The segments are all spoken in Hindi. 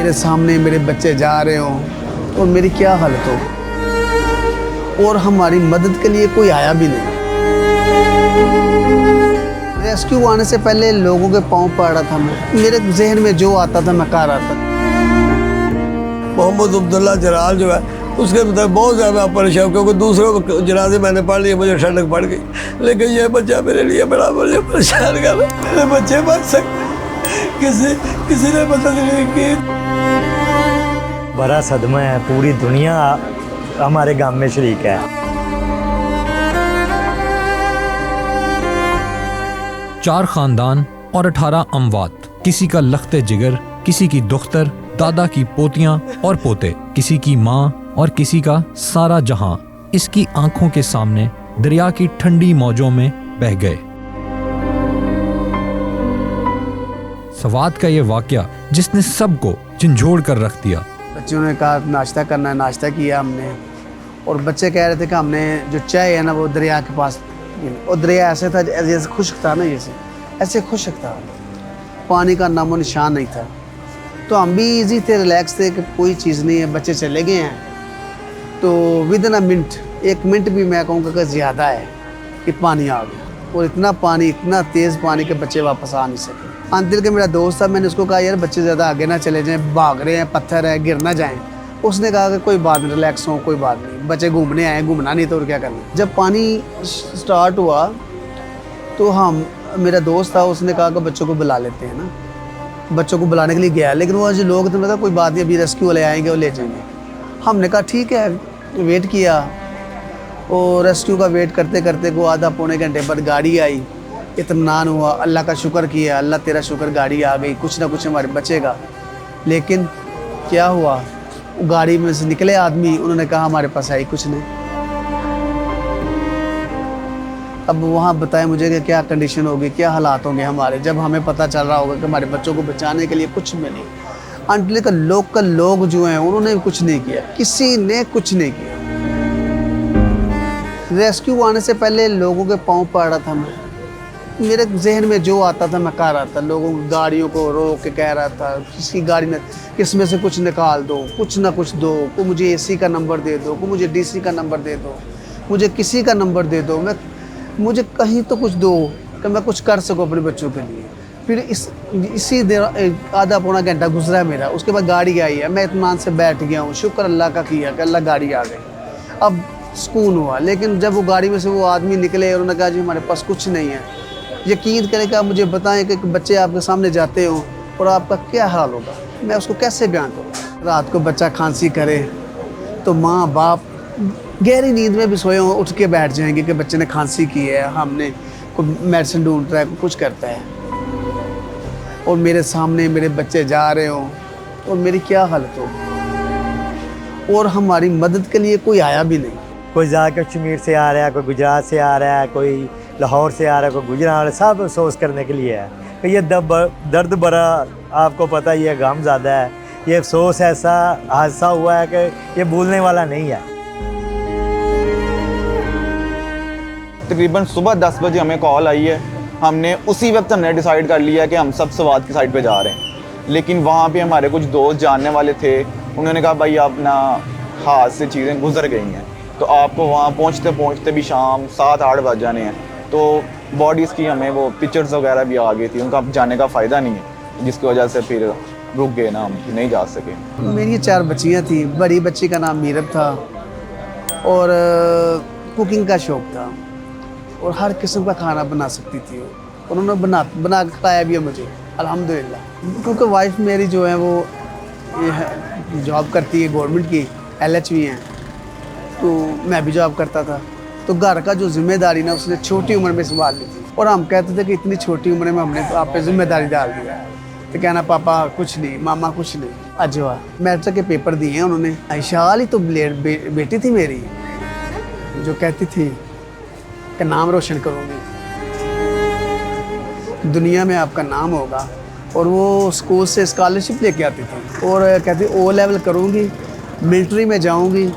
मेरे सामने मेरे बच्चे जा रहे हों और मेरी क्या हालत हो, और हमारी मदद के लिए कोई आया भी नहीं। रेस्क्यू आने से पहले लोगों के पाँव पड़ रहा था मैं, मेरे जहन में जो आता था मैं कर रहा था। मोहम्मद अब्दुल्ला जलाल जो है उसके मतलब बहुत ज़्यादा परेशान, क्योंकि दूसरों को जनाजे मैंने पढ़ लिए, मुझे ठंडक पड़ गई, लेकिन ये बच्चा मेरे लिए बड़ा मुझे परेशान कर। मेरे बच्चे बच सकते, किसी ने मदद नहीं की। बड़ा सदमा है, पूरी दुनिया हमारे गांव में शरीक है। चार खानदान और 18 अमवात, किसी का लख्ते जिगर, किसी की दुख्तर, दादा की पोतियां और पोते, किसी की माँ और किसी का सारा जहां इसकी आंखों के सामने दरिया की ठंडी मौजों में बह गए। सवात का ये वाकया जिसने सबको झंझोड़ कर रख दिया। बच्चों ने कहा नाश्ता करना है, नाश्ता किया हमने, और बच्चे कह रहे थे कि हमने जो चाय है ना वो दरिया के पास, और दरिया ऐसे था जैसे खुश्क था ना, जैसे ऐसे खुश्क था, पानी का नामो निशान नहीं था। तो हम भी इजी थे, रिलैक्स थे कि कोई चीज़ नहीं है, बच्चे चले गए हैं। तो with in a minute, 1 minute भी मैं कहूँगा कि ज़्यादा है कि पानी आ गया, और इतना पानी, इतना तेज़ पानी के बच्चे वापस आ नहीं सके। अंतिल के मेरा दोस्त था, मैंने उसको कहा यार बच्चे ज़्यादा आगे ना चले जाएं, भाग रहे हैं, पत्थर है, गिर ना जाएं। उसने कहा कि कोई बात नहीं, रिलैक्स हो, कोई बात नहीं, बच्चे घूमने आए, घूमना नहीं तो और क्या करना। जब पानी स्टार्ट हुआ तो मेरा दोस्त था, उसने कहा कि बच्चों को बुला लेते हैं ना, बच्चों को बुलाने के लिए गया, लेकिन वो जो लोग थे मतलब कोई बात नहीं, अभी रेस्क्यू वाले आएंगे और ले जाएंगे। हमने कहा ठीक है, वेट किया, और रेस्क्यू का वेट करते करते को आधा पौने घंटे बाद गाड़ी आई। इत्मीनान हुआ, अल्लाह का शुक्र किया, अल्लाह तेरा शुक्र, गाड़ी आ गई, कुछ ना कुछ हमारे बचेगा। लेकिन क्या हुआ, गाड़ी में से निकले आदमी, उन्होंने कहा हमारे पास आई कुछ नहीं। अब वहाँ बताएं मुझे कि क्या कंडीशन होगी, क्या हालात होंगे हमारे, जब हमें पता चल रहा होगा कि हमारे बच्चों को बचाने के लिए कुछ भी नहीं। अंटिल का लोकल लोग जो हैं उन्होंने कुछ नहीं किया, किसी ने कुछ नहीं किया। रेस्क्यू आने से पहले लोगों के पाँव पड़ रहा था मैं, मेरे जहन में जो आता था मैं कर रहा था। लोगों की गाड़ियों को रोक के कह रहा था किसी गाड़ी में किसमें से कुछ निकाल दो, कुछ ना कुछ दो, को मुझे एसी का नंबर दे दो, को मुझे डीसी का नंबर दे दो, मुझे किसी का नंबर दे दो, मुझे कहीं तो कुछ दो कि मैं कुछ कर सकूं अपने बच्चों के लिए। फिर इसी देर आधा पौना घंटा गुजरा है मेरा, उसके बाद गाड़ी आई है, मैं इत्मीनान से बैठ गया हूँ, शुक्र अल्लाह का किया कि अल्लाह गाड़ी आ गई, अब सुकून हुआ। लेकिन जब वो गाड़ी में से वो आदमी निकले, उन्होंने कहा जी हमारे पास कुछ नहीं है। यकीन करें कि आप मुझे बताएं कि बच्चे आपके सामने जाते हो और आपका क्या हाल होगा, मैं उसको कैसे बयान करूँ। रात को बच्चा खांसी करे तो माँ बाप गहरी नींद में भी सोए हों उठ के बैठ जाएंगे कि बच्चे ने खांसी की है, हमने कोई मेडिसिन ढूंढ रहा है, कुछ करता है, और मेरे सामने मेरे बच्चे जा रहे हों और मेरी क्या हालत हो, और हमारी मदद के लिए कोई आया भी नहीं। कोई जाकर कश्मीर से आ रहा है, कोई गुजरात से आ रहा है, कोई लाहौर से आ रहा है, कोई गुजरात, सब अफसोस करने के लिए है कि ये दर्द भरा, आपको पता ही है, गम ज़्यादा है, ये अफसोस ऐसा हादसा हुआ है कि ये भूलने वाला नहीं है। तकरीबन सुबह 10 बजे हमें कॉल आई है, हमने उसी वक्त हमने डिसाइड कर लिया कि हम सब सवात की साइड पे जा रहे हैं। लेकिन वहाँ पे हमारे कुछ दोस्त जानने वाले थे, उन्होंने कहा भाई अपना हाथ से चीज़ें गुजर गई हैं, तो आपको वहाँ पहुँचते पहुँचते भी शाम 7-8 बज जाने हैं। तो बॉडीज़ की हमें वो पिक्चर्स वगैरह भी आ गई थी, उनका जाने का फ़ायदा नहीं है, जिसकी वजह से फिर रुक गए ना, हम नहीं जा सके। मेरी 4 बच्चियाँ थी, बड़ी बच्ची का नाम मीरब था, और कुकिंग का शौक़ था, और हर किस्म का खाना बना सकती थी, उन्होंने बना खाया भी है मुझे अल्हम्दुलिल्लाह। क्योंकि वाइफ मेरी जो है वो जॉब करती है गवर्नमेंट की, LHV हैं, तो मैं भी जॉब करता था, तो घर का जो जिम्मेदारी ना उसने छोटी उम्र में संभाल ली थी। और हम कहते थे कि इतनी छोटी उम्र में हमने आप पे जिम्मेदारी डाल दिया, तो कहना पापा कुछ नहीं, मामा कुछ नहीं। अजवा मैट्रिक के पेपर दिए हैं उन्होंने। आयशाल ही तो बेटी थी मेरी, जो कहती थी कि नाम रोशन करूँगी, दुनिया में आपका नाम होगा, और वो स्कूल से स्कॉलरशिप लेके आती थी, और कहती O लेवल करूँगी, मिलिट्री में जाऊँगी,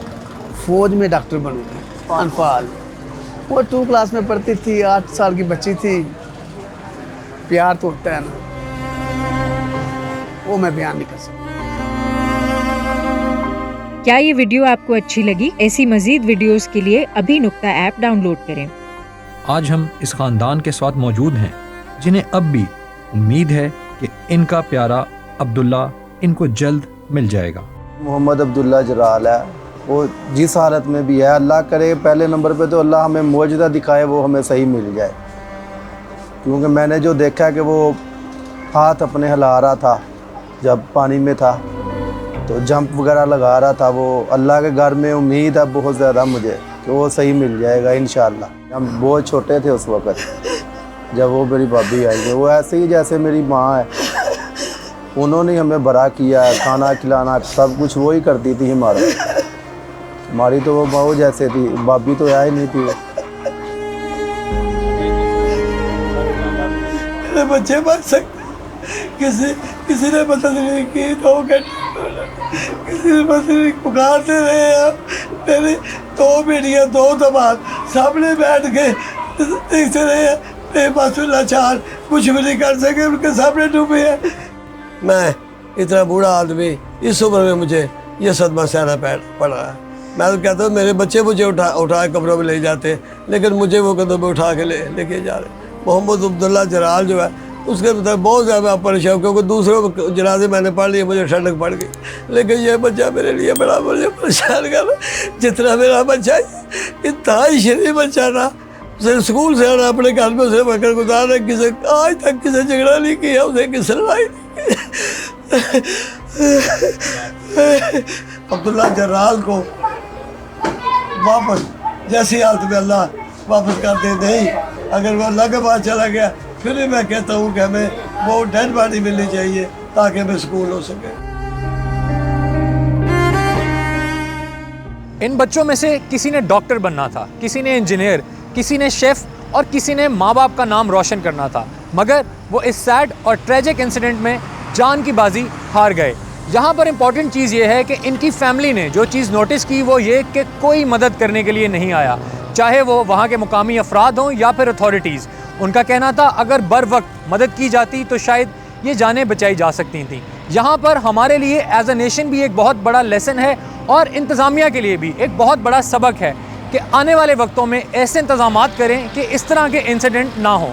फ़ौज में डॉक्टर बनूँगी। अनफाल वो 2 क्लास में पढ़ती थी, 8 साल की बच्ची थी। प्यार तो होता है ना, वो मैं बयान नहीं कर सकता। क्या ये वीडियो आपको अच्छी लगी? ऐसी मजीद वीडियोस के लिए अभी नुक्ता ऐप डाउनलोड करें। आज हम इस खानदान के साथ मौजूद हैं जिन्हें अब भी उम्मीद है कि इनका प्यारा अब्दुल्ला इनको जल्द मिल जाएगा। मोहम्मद अब्दुल्ला जलाल है, वो जिस हालत में भी है, अल्लाह करे पहले नंबर पे तो अल्लाह हमें मौजूदा दिखाए, वो हमें सही मिल जाए। क्योंकि मैंने जो देखा है कि वो हाथ अपने हिला रहा था जब पानी में था, तो जंप वगैरह लगा रहा था। वो अल्लाह के घर में उम्मीद है बहुत ज़्यादा मुझे कि वो सही मिल जाएगा इंशाअल्लाह। हम बहुत छोटे थे उस वक़्त जब वो मेरी भाभी आई थी। वो ऐसे ही जैसे मेरी माँ है, उन्होंने हमें बड़ा किया है, खाना खिलाना सब कुछ वो ही करती थी हमारी तो वो बहू जैसे थी, भाभी तो आया ही नहीं थी। मेरे बच्चे बच सकते, किसी ने मदद नहीं की। 2 घंटे किसी ने मदद नहीं, पुकारते रहे। आप मेरी 2 बेटियाँ 2 दमाद सामने बैठ के देखते रहे। मेरे पास लाचार कुछ भी नहीं कर सके, उनके सामने डूबे हैं। मैं इतना बूढ़ा आदमी, इस उम्र में मुझे ये सदमा सहना पड़ा है। मैं तो कहता हूँ मेरे बच्चे मुझे उठा के कब्रों में ले जाते, लेकिन मुझे वो कदम उठा के लेके जा रहे। मोहम्मद अब्दुल्ला जलाल जो है उसके मतलब बहुत ज़्यादा परेशान, क्योंकि दूसरों जनाजे मैंने पढ़ लिए, मुझे ठंडक पड़ गई। लेकिन ये बच्चा मेरे लिए बड़ा मुझे परेशान कर। जितना मेरा बच्चा इतना ही शरीफ बच्चा था, उसे स्कूल से आना, अपने घर में उसे पकड़ गुजारा, किसी आज तक किसी झगड़ा नहीं किया, उसे किसी लड़ाई नहीं की। अब्दुल्ला जलाल को वापस जैसी हालत में अल्लाह वापस कर दे। नहीं अगर वो अल्लाह के पास चला गया, फिर भी मैं कहता हूँ कि हमें वो डेड बॉडी मिलनी चाहिए ताकि हमें सुकून हो सके। इन बच्चों में से किसी ने डॉक्टर बनना था, किसी ने इंजीनियर, किसी ने शेफ और किसी ने माँ बाप का नाम रोशन करना था, मगर वो इस सैड और ट्रेजिक इंसिडेंट में जान की बाजी हार गए। यहाँ पर इम्पॉर्टेंट चीज़ ये है कि इनकी फैमिली ने जो चीज़ नोटिस की वो ये कि कोई मदद करने के लिए नहीं आया, चाहे वो वहाँ के मुकामी अफराद हों या फिर अथॉरिटीज़। उनका कहना था अगर बर वक्त मदद की जाती तो शायद ये जानें बचाई जा सकती थीं। यहाँ पर हमारे लिए एज अ नेशन भी एक बहुत बड़ा लेसन है और इंतज़ामिया के लिए भी एक बहुत बड़ा सबक है कि आने वाले वक्तों में ऐसे इंतज़ामात करें कि इस तरह के इंसिडेंट ना हों।